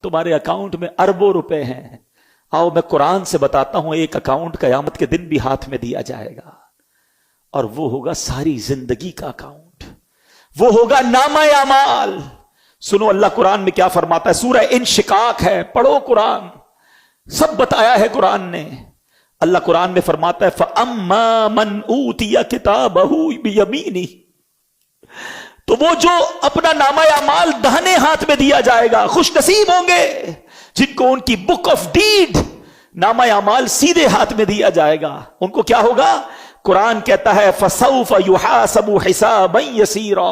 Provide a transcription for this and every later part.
तुम्हारे अकाउंट में अरबों रुपए हैं। आओ मैं कुरान से बताता हूं, एक अकाउंट कयामत के दिन भी हाथ में दिया जाएगा, और वो होगा सारी जिंदगी का अकाउंट, वो होगा नामा अमाल। सुनो अल्लाह कुरान में क्या फरमाता है, सूरह इनशिकाक है, पढ़ो कुरान, सब बताया है कुरान ने। अल्लाह कुरान में फरमाता है फअम्मा मन ऊतिया किताबहू बियमीनी, तो वो जो अपना नामा अमाल दाहिने हाथ में दिया जाएगा, खुश नसीब होंगे जिनको उनकी बुक ऑफ डीड नामा अमाल सीधे हाथ में दिया जाएगा। उनको क्या होगा, कुरान कहता है फसौफ युहासबु हिसाबन यसीरा,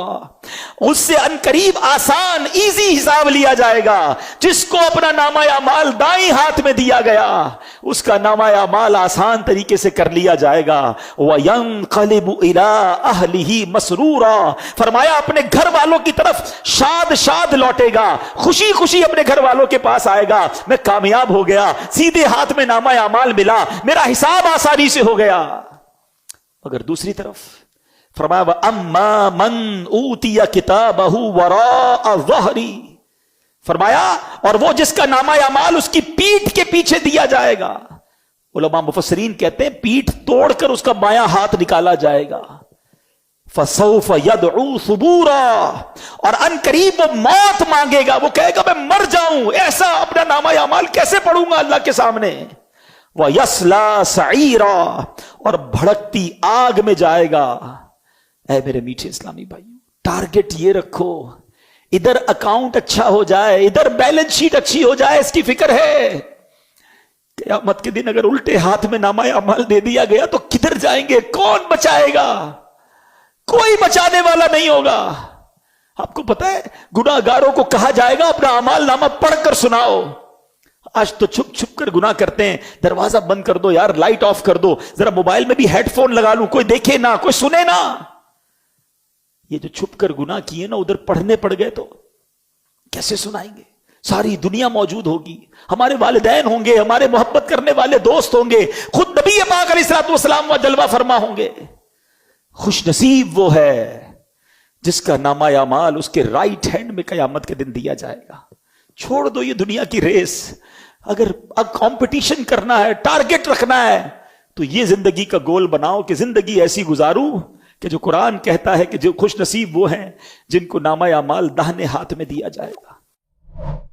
उससे अनकरीब आसान इजी हिसाब लिया जाएगा। जिसको अपना नामा अमाल दाईं हाथ में दिया गया, उसका नामा अमाल आसान तरीके से कर लिया जाएगा। वयंक़लिबु इला अहलिही मसरूरा, फरमाया अपने घर वालों की तरफ शाद शाद लौटेगा, खुशी खुशी अपने घर वालों के पास आएगा, मैं कामयाब हो गया, सीधे हाथ में नामा अमाल मिला, मेरा हिसाब आसानी से हो गया। अगर दूसरी तरफ फरमाया अम्मा मन ऊतिया किताबहू वराअ ज़हरी, फरमाया और वो जिसका नामा अमाल उसकी पीठ के पीछे दिया जाएगा। उलमा मुफस्सिरीन कहते हैं पीठ तोड़कर उसका बायां हाथ निकाला जाएगा। फसौफ यदउ सुबूरा, और अनकरीब वो मौत मांगेगा, वो कहेगा मैं मर जाऊं, ऐसा अपना नामा अमाल कैसे पढ़ूंगा अल्लाह के सामने। वह यसला सईरा, और भड़कती आग में जाएगा। ऐ मेरे मीठे इस्लामी भाइयों, टारगेट ये रखो, इधर अकाउंट अच्छा हो जाए, इधर बैलेंस शीट अच्छी हो जाए, इसकी फिक्र है। क़यामत के दिन अगर उल्टे हाथ में नामा अमाल दे दिया गया तो किधर जाएंगे, कौन बचाएगा? कोई बचाने वाला नहीं होगा। आपको पता है गुनाहगारों को कहा जाएगा अपना अमाल नामा पढ़कर सुनाओ। आज तो छुप छुप कर गुनाह करते हैं, दरवाजा बंद कर दो यार, लाइट ऑफ कर दो, जरा मोबाइल में भी हेडफोन लगा लूं, कोई देखे ना, कोई सुने ना। ये जो छुप कर गुनाह किए ना, उधर पढ़ने पड़ गए तो कैसे सुनाएंगे? सारी दुनिया मौजूद होगी, हमारे वालिदैन होंगे, हमारे मोहब्बत करने वाले दोस्त होंगे, खुद नबी पाक अलैहिस्सलाम व जलवा फरमा होंगे। खुश नसीब वो है जिसका नामा अमाल उसके राइट हैंड में कयामत के दिन दिया जाएगा। छोड़ दो ये दुनिया की रेस, अगर अब कंपटीशन करना है, टारगेट रखना है, तो ये जिंदगी का गोल बनाओ कि जिंदगी ऐसी गुजारूं कि जो कुरान कहता है कि जो खुश नसीब वो हैं जिनको नामा अमाल दाहिने हाथ में दिया जाएगा।